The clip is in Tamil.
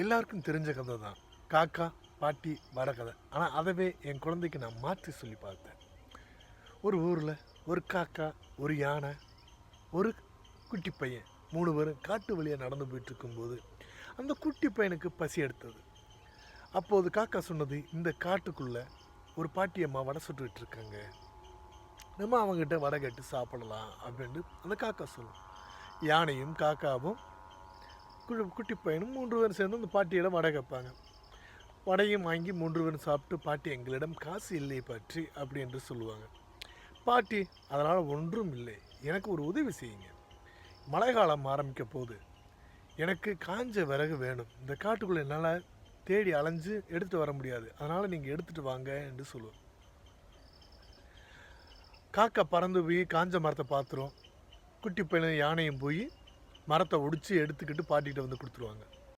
எல்லாருக்கும் தெரிஞ்ச கதை தான், காக்கா பாட்டி வடை கதை. ஆனால் அதவே என் குழந்தைக்கு நான் மாற்றி சொல்லி பார்த்தேன். ஒரு ஊரில் ஒரு காக்கா, ஒரு யானை, ஒரு குட்டி பையன், 3 பேரும் காட்டு வழியாக நடந்து போயிட்டு இருக்கும்போது அந்த குட்டி பையனுக்கு பசி எடுத்தது. அப்போது காக்கா சொன்னது, இந்த காட்டுக்குள்ளே ஒரு பாட்டி அம்மா வடை சுட்டுக்கிட்டு இருக்காங்க, நம்ம அவங்ககிட்ட வடை கேட்டு சாப்பிடலாம் அப்படின்ட்டு அந்த காக்கா சொல்லும். யானையும் காக்காவும் குட்டி பையனும் 3 பேரும் சேர்ந்து அந்த பாட்டியிடம் வடை கேட்பாங்க. வடையும் வாங்கி 3 பேரும் சாப்பிட்டு, பாட்டி எங்களிடம் காசு இல்லை பாட்டி அப்படி என்று சொல்லுவாங்க. பாட்டி, அதனால் ஒன்றும் இல்லை, எனக்கு ஒரு உதவி செய்யுங்க. மழை காலம் ஆரம்பிக்க போது எனக்கு காஞ்ச விறகு வேணும், இந்த காட்டுக்குள்ளே என்னால் தேடி அலைஞ்சு எடுத்துகிட்டு வர முடியாது, அதனால் நீங்கள் எடுத்துகிட்டு வாங்க என்று சொல்லுவோம். காக்கா பறந்து போய் காஞ்ச மரத்தை பார்த்துரும். குட்டி பையனும் யானையும் போய் மரத்தை ஒடிச்சு எடுத்துக்கிட்டு பாட்டிகிட்ட வந்து கொடுத்துருவாங்க.